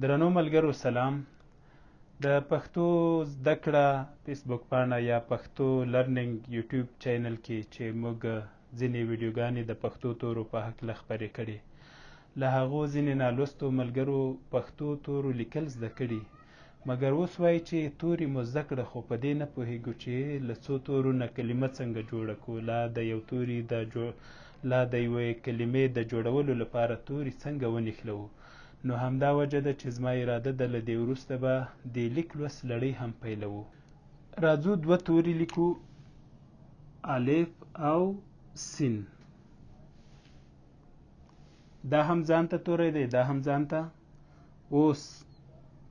درنو ملګرو سلام. د پښتو زده کړه فیسبوک پاڼه یا پښتو لرنینګ یوټیوب چینل کې چې موږ ځینې ویډیوګانې د پښتو تورو په هکله خپرې کړي، له هغو ځینې نالوستو ملګرو پښتو تورو لیکل زده کړي، مګر اوس وایي چې توري مو زده کړه خو په دې نه پوهېږو چې له څو تورو نه کلمه څنګه جوړه کړو، لا د یوې کلمې د جوړولو لپاره توري څنګه ونښلوو. نو همدا وجه ده چې زما اراده ده له دې وروسته به د لیک لوست لړۍ هم پیلوو. راځو دوه توري لیکو، الف او سین. دا هم ځانته توری دی، دا هم ځانته. اوس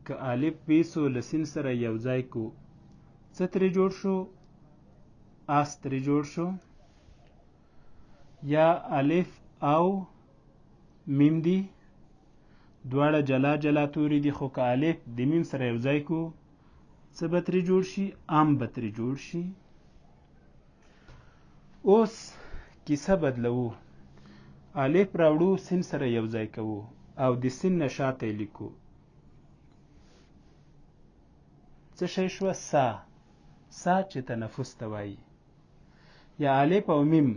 که الف ویسو له سین سره یو ځای کو، څه ترې جوړ شو؟ اس ترې جوړ شو. یا الف او میم دی، دواړه جلا جلا توري دي، خو که الف د میم سره یو ځای کو څه به ترې جوړ شي؟ ام به ترې جوړ شي. اوس کیسه بدلوو، الف راوړو سین سره یو ځای کوو او د سین نه شاته یې لیکو. څه شی شوه؟ سا. سا چې تنفس ته وایي. یا الف او میم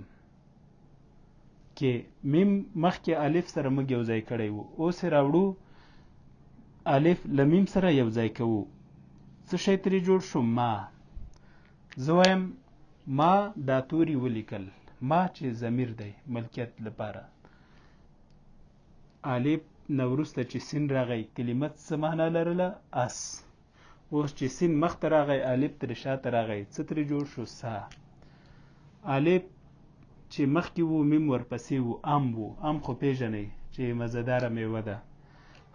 کې میم مخکې الف سره موږ یو ځای کړی وو، اوس یې راوړو الف له میم سره یو ځای کوو. څه شی ترې جوړ شو؟ ما. زه وایم ما دا توري ولیکل، ما چې ضمیر دی ملکیت لپاره. الف نه وروسته چې سین راغی کلمه څه معنا لرله؟ اس. اوس چې سین مخته راغی الف ترې شاته راغی، څه ترې جوړ شو؟ سا. الف چې مخکې وو میم ورپسې وو، ام وو. ام خو پیژنئ چې مزهداره میوه ده،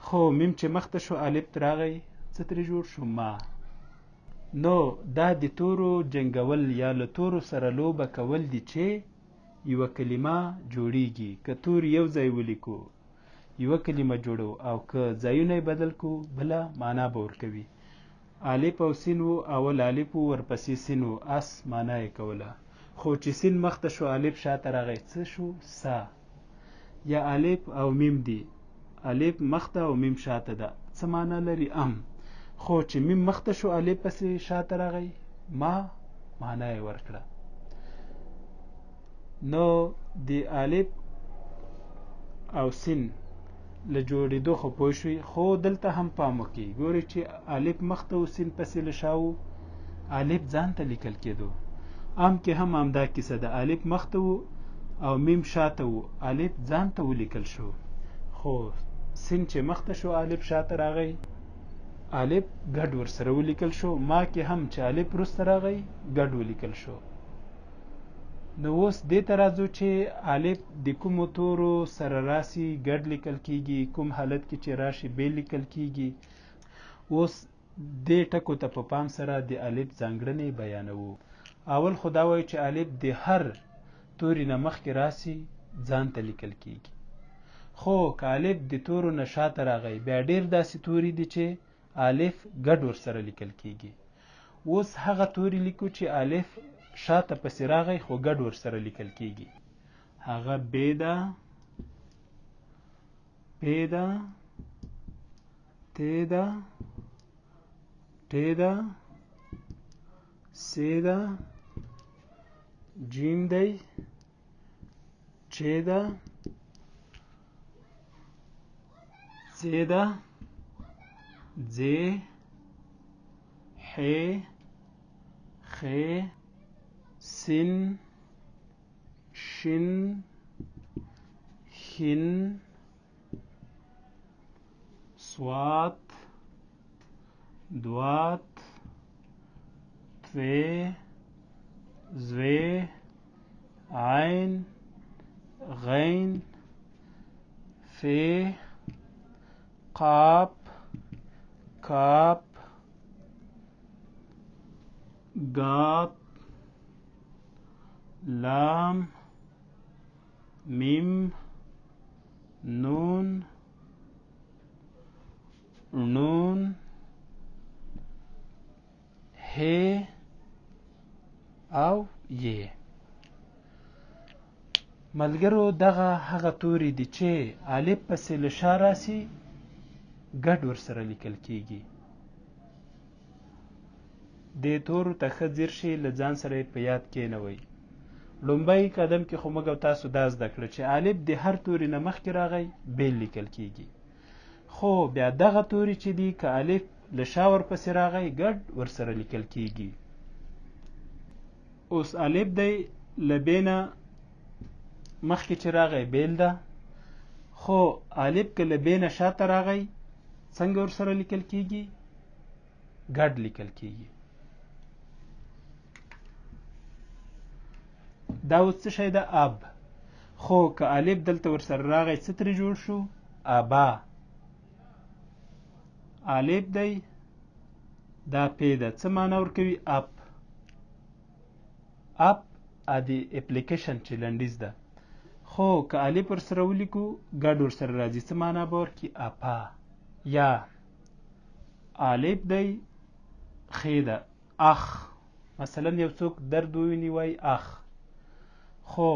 خو میم چې مخته شو الف ترې راغی، څه ترې جوړ شو؟ ما. نو دا د تورو جنګول یا له تورو سره لوبه کول دي چې یوه کلمه جوړیږي. که توري یو ځای ولیکو یوه کلمه جوړو، او که ځایونه یې بدل کو بله معنا به ورکوي. الف او سین وو، اول الف وو ورپسې سین وو، اس معنا یې کوله، خو چې سین مخته شو الف شاته راغی، څه شو؟ سا. یا الف او میم دی، الف مخته او میم شاته ده، څه معنا لري؟ ام. خو چې میم مخته شو الف پسې شاته راغی، ما معنا یې ورکړه. نو د الف او سین له جوړېدو خو پوه شوي، خو دلته هم پام وکړئ، ګورئ چې الف مخته و سین پسې له شا و، الف ځان ته لیکل کېدو. ام کې هم همدا کیسه ده، الف مخته و او میم شاته و، الف ځان ته ولیکل شو، خو سین چې مخته شو الف شاته راغی، الف ګډ ورسره ولیکل شو. ما کې هم چې الف وروسته راغی ګډ ولیکل شو. نو اوس دې ته راځو چې الف د کومو تورو سره راسي ګډ لیکل کیږي، کوم حالت کې چې راشي بیل لیکل کیږي. اوس دې ټکو ته په پام سره د الف ځانګړنې بیانوو. اول خو دا وایو چې الف د هر توري نه مخکې راسي ځان ته لیکل کیږي، خو که الف د تورو نه شاته راغی بیا ډېر داسې توري دي چې الف ګډ ورسره لیکل کیږي. اوس هغه توري لیکو چې الف شاته پسې راغی خو ګډ ورسره لیکل کیږي. هغه ب ده، پ ده، ت ده، ټ ده، س ده، جیم دی، چ ده، څ ده، ځ، ح، خ، سین، شین، حین، صاد، دوات، طوی، زوی، عین، غین، ف، قاف، کاف، گاف، لام، میم، نون، نون، ه او ی. ملګرو دغه هغه توري دي چې الف پسې له شا راسي ګډ ورسره لیکل کیږي. دې تورو ته ښه ځیر شي، له ځان سره یې په یاد کېنوئ. لومبی قدم کې خو موږ او تاسو دا زده کړه چې الف د هر توري نه مخکې راغی بیل لیکل کیږي، خو بیا دغه توري چې دي که الف له شا ورپسې راغی ګډ ورسره لیکل کیږي. اوس الف دی له ب نه مخکې چې راغی بیل ده، خو الف که له ب نه شاته راغی څنګه ورسره لیکل کیږي؟ ګډ لیکل کیږي. دا اوس څه شی ده؟ اب. خو که الف دلته ورسره راغی څه ترې جوړ شو؟ ابا. الف دی دا پی ده، څه معنا ورکوي؟ اپ. اپ د اپلیکیشن چې لنډیز ده، خو که الف ورسره ولیکو ګډ ورسره راځي، څه معنا به ورکړي؟ اپا. یا الف دی خې ده، اخ. مثلا یو څوک درد وویني وایي اخ، خو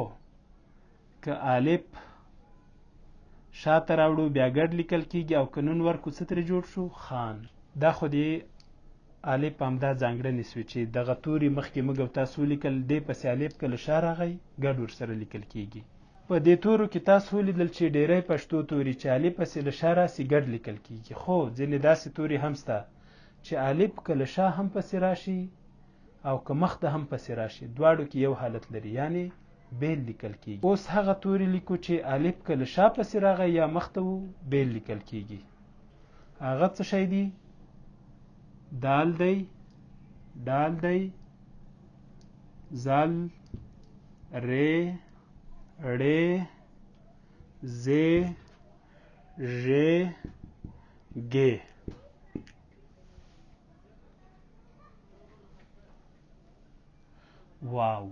که الف شاته راوړو بیا ګډ لیکل کیږي، او که نون ورکو څه ترې جوړ شو؟ خان. دا خو د الف همدا ځانګړنې سوې چې دغه توري مخکې موږ او تاسو ولیکل، دې پسې الف که له شا راغی ګډ ورسره لیکل کیږي. په دې تورو کې تاسو ولیدل چې ډیری پښتو توري چې الف پسې له شا راسي ګډ لیکل کیږي، خو ځینې داسې توري هم شته چې الف که له شا هم پسې راشي او که مخ ته هم پسې راشي، دواړو کې یو حالت لري، یعنی بیل لیکل کیږي. اوس هغه توري لیکو چې الف که له شا پسې راغی یا مخ ته وو بیل لیکل کیږي. هغه څه شی دی؟ دال دی، دال دی، زل، ری، ړې، زې، ژې، ګې. واو.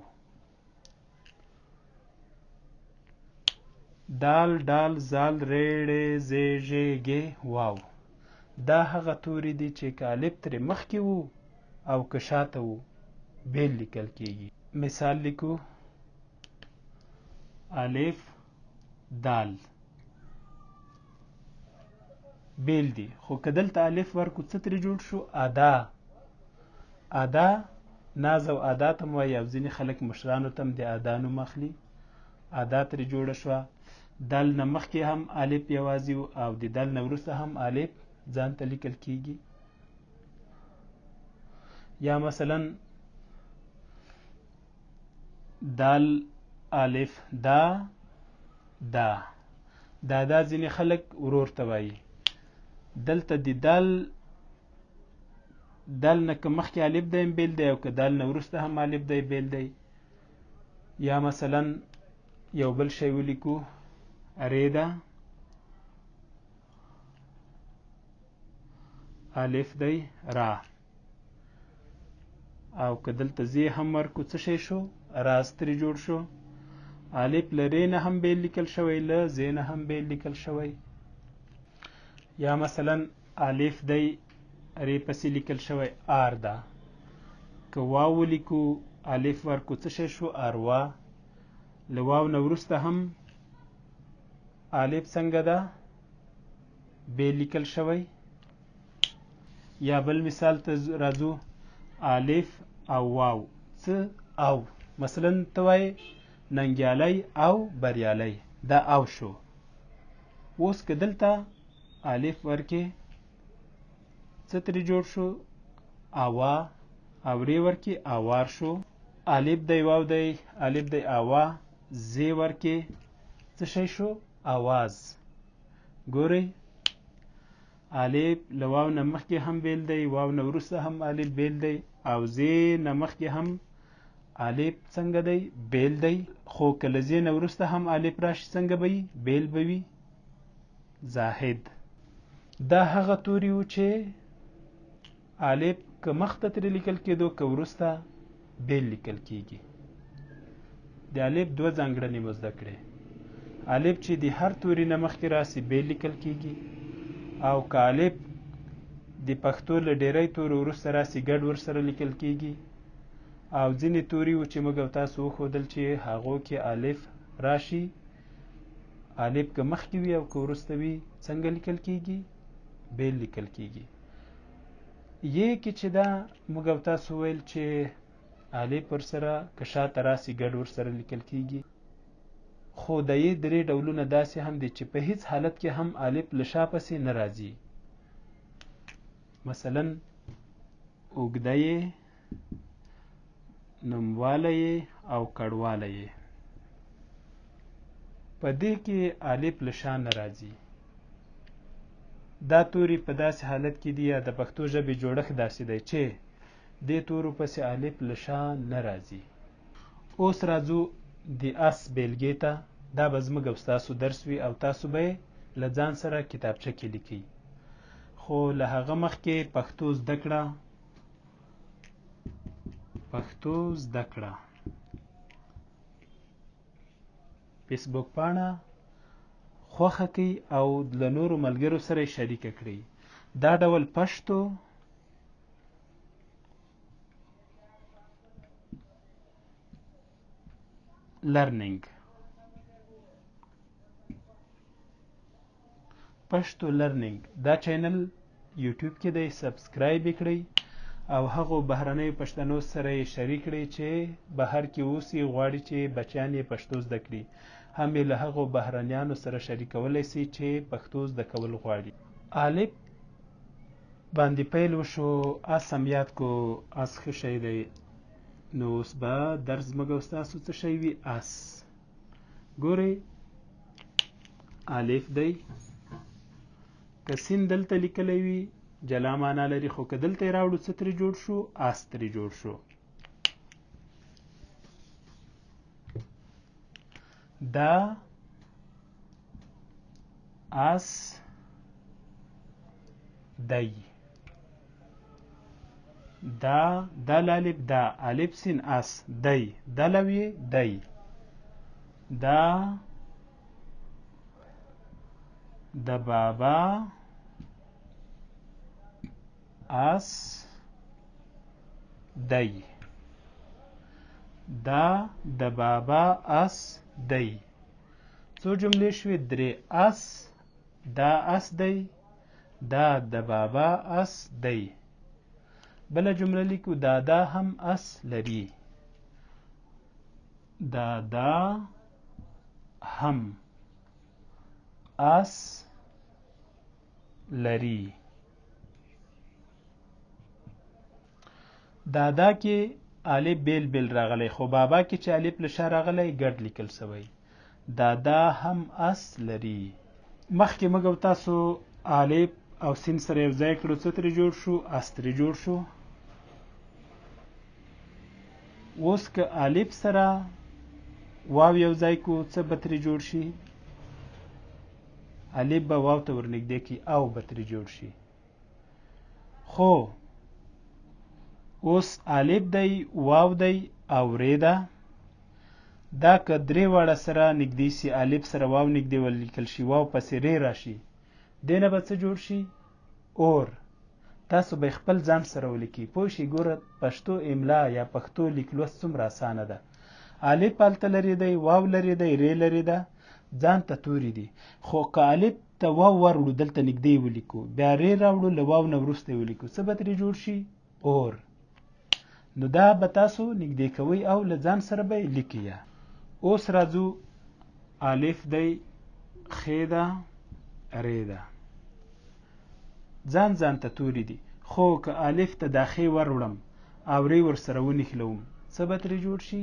دال، ډال، زال، ری، ړې، زې، ژې، ګې. واو. دا هغه توري دي چې که الف ترې مخکې وو او که شاته وو بیل لیکل کیږي. مثال لیکو: الف دال بیل دي، خو که دلته الف ورکو څه ترې جوړ شو؟ ادا. ادا ناز او ادا ته م وایي، او ځینې خلک مشرانو ته هم د ادا نوم اخلي. ادا ترې جوړه شوه. دال نه مخکې هم الف یوازې و او د دال نه وروسته هم الف ځان ته لیکل کیږي. یا مثلا دال الف دا دا. دا ځینې خلک ورور ته وایي. دلته د دال نه که مخکې الف دی بیل دی، او که دال نه وروسته هم الف دی بیل دی. یا مثلا یو بل شی ولیکو: ریده الف دی را. او که دلته زی هم ورکو څه شی شو؟ راز ترې جوړ شو. الف له ری نه هم بیل لیکل شوی، له زی نه هم بیل لیکل شوی. یا مثلا الف دی ری پسې لیکل شوی آر ده. که واو ولیکو الف ورکو څه شی شو؟ اروا. له واو نه وروسته هم الف څنګه ده؟ بیل لیکل شوی. یا بل مثال ته راځو: الف او واو. څه او؟ مثلا ته وایې ننګیالی او بریالی، دا او شو. اوس که دلته الف ورکې څه ترې جوړ شو؟ اوا. او ری ورکې اوار شو. الف دی واو دی، الف دی اوا. زی ورکې څه شی شو؟ اواز. ګورئ الف له واو نه مخکې هم بیل دی، واو نه وروسته هم الف بیل دی، او زی نه مخکې هم الف څنګه دی؟ بیل دی. خو که له زی نه وروسته هم الف راشي څنګه به وي؟ بیل به وي. زاهد. دا هغه توري وو چې الف که مخته ترې لیکل کېدو که وروسته بیل لیکل کیږي. د الف دوه ځانګړنې مو زده کړې. الف چې د هر توري نه مخکې راسي بیل لیکل کیږي، او که الف د پښتو له ډیری تورو وروسته راسي ګډ ورسره لیکل کیږي. او ځینې توري و چې موږ او تاسو وښودل چې هغو کې الف راشي، الف که مخکې وي او که وروسته وي څنګه لیکل کیږي؟ بیل لیکل کیږي. یې کې چې دا موږ او تاسو ویل چې الف پر سره که شاته راسي ګډ ور سره لیکل کیږي، خو د یې درې ډولونه داسې هم دي چې په هیڅ حالت کې هم الف له شا پسې نه راځي. مثلا اوږده یې، نومواله یې او کړواله یې، په دې کې الف له شا نه راځي. دا توري په داسې حالت کې دي یا د پښتو ژبې جوړښت داسې دی چې دې تورو پسې الف له شا نه راځي. اوس راځو د اس بیلګې ته. دا به زموږ او ستاسو درس وي او تاسو به یې له ځان سره کتابچه کې لیکئ. خو له هغه مخکې پښتو زده کړه، پښتو زده کړه فیسبوک پاڼه خوښه کړئ او له نورو ملګرو سره یې شریکه کړئ. دا ډول پښتو لرنینګ، پښتو لرنینګ دا چینل یوټیوب کې دی، سبسکرایب یې کړئ او هغو بهرنیو پښتنو سره یې شریک کړئ چې بهر کې اوسي، غواړي چې بچیان یې پښتو زده کړي. هم یې له هغو بهرنیانو سره شریکولی سي چې پښتو زده کول غواړي. الف باندې پیل وشو، اس هم یاد کو، اس ښه شی دی. نو اوس به درس زموږ او ستاسو څه شی وي؟ اس. ګورئ الف دی، که سین دلته لیکلی وي جلا معنا لري، خو که دلته یې راوړو څه ترې جوړ شو؟ اس ترې جوړ شو. دا اس دی، دا دال الف دا الف سین اس دی، دلوی دی. دا د بابا اس دی، دا د بابا اس دی. څو جملې شوې؟ درې. اس، دا اس دی، دا د بابا اس دی. بله جمله لیکو، دادا هم اس لري، دادا هم اس لري. دادا کې الف بیل بیل راغلی، خو بابا کې چې الف له شا راغلی ګډ لیکل سوی. دادا هم اس لري. مخکې موږ او تاسو الف او سین سره یو ځای کړو، څه ترې جوړ شو؟ اس ترې جوړ شو. اوس که الف سره واو یو ځای کو، څه به ترې جوړ شي؟ الف به واو ته ورنږدې کړي او به ترې جوړ شي. خو اوس الف دی، واو دی او ری ده. دا که درې واړه سره نږدې سي، الف سره واو نږدې ولیکل شي، واو پسې ری راشي، دې نه به څه جوړ شي؟ اور. تاسو به خپل ځان سره ولیکئ. پوه شئ؟ ګوره پښتو املا یا پښتو لیک لوست څومره اسانه ده. الف هلته لرې دی، واو لرې دی، ری لرې ده، ځان ته توري دي. خو که الف ته واو وروړو دلته نږدې ولیکو، بیا ری راوړو له واو نه وروسته ولیکو، څه به ترې جوړ شي؟ اور. نو دا به تاسو نږدې کوئ او له ځان سره به یې لیکئ. اوس راځو الف دی، خې ده، ری ده، ځان ځان ته توري دي. خو که الف ته دا خې وروړم او ری ورسره ونښلوم، څه به ترې جوړ شي؟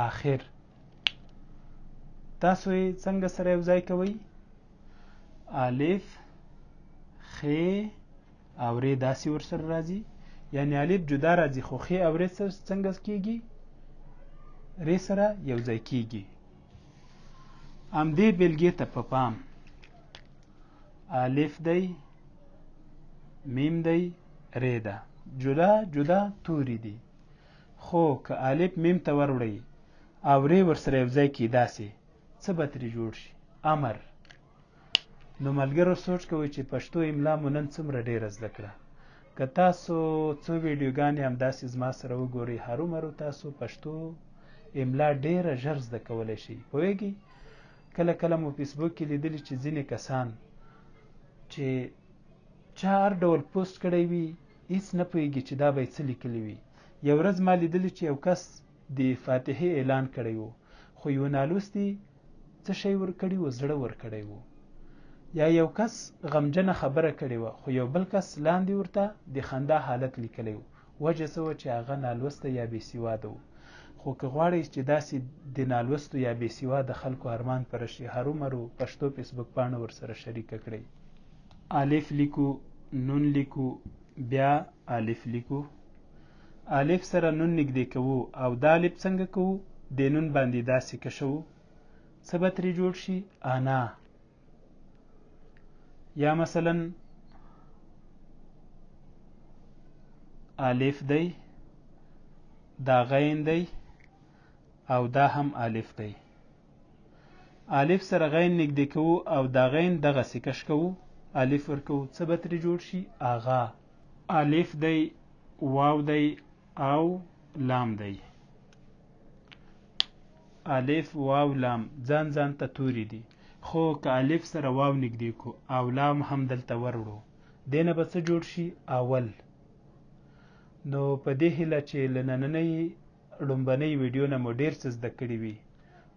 آخر. تاسو یې څنګه سره یو ځای کوئ؟ الف، خې او ری داسې ورسره راځي، یعنی الف جدا راځي خو خې او ری څنګه کیږي؟ ری سره یو ځای کیږي. همدې بیلګې ته په پام. الف دی، میم دی، ری ده، جدا جدا توري دي. خو که الف میم ته وروړئ او ری ورسره یو ځای کړي داسې، څه به ترې جوړ شي؟ امر. نو ملګرو سوچ کوئ چې پښتو املا مو نن څومره ډېره زده کړه. که تاسو څو ویډیوګانې همداسې زما سره وګورئ، هرومرو تاسو پښتو املا ډېره ژر زده کولی شئ. پوهېږئ؟ کله کله مو فیسبوک کې لیدلي چې ځینې کسان چې چا هر ډول پوسټ کړی وي هیڅ نه پوهېږي چې دا به یې څه لیکلي وي. یو ورځ ما لیدلي چې یو کس د فاتحې اعلان کړی و خو یو نالوستي څه شی ورکړي و، زړه ورکړی و. یا یو کس غمجنه خبره کړې وه خو یو بل کس لاندې ورته د خندا حالت لیکلی و. وجه څه وه چې هغه نالوسته یا بې سواده و. خو که غواړئ چې داسې د نالوستو یا بې سواده خلکو ارمان پوره شي، هرومرو پښتو فیسبوک پاڼه ورسره شریکه کړئ. الف لیکو، نون لیکو، بیا الف لیکو. الف سره نون نږدې کوو او دا الف څنګه کوو؟ د نون باندې داسې کشوو، څه به ترې جوړ شي؟ انا. یا مثلا الف دی، دا غین دی او دا هم الف دی. الف سره غین نږدې کوو او دا غین دغسې کش کوو، الف ورکوو، څه به ترې جوړ شي؟ اغا. الف دی، واو دی او لام دی. الف واو لام ځان ځان ته توري دي، خو که الف سره واو نږدې کو او لام هم دلته وروړو دې نه به څه جوړ شي؟ اول. نو په دې هیله چې له نننۍ لومبنۍ ویډیو نه مو ډېر څه زده کړي وي،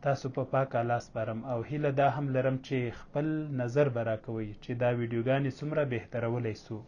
تاسو په پاک الله سپارم او هیله دا هم لرم چې خپل نظر به راکوئ چې دا ویډیوګانې څومره بهترولی سو.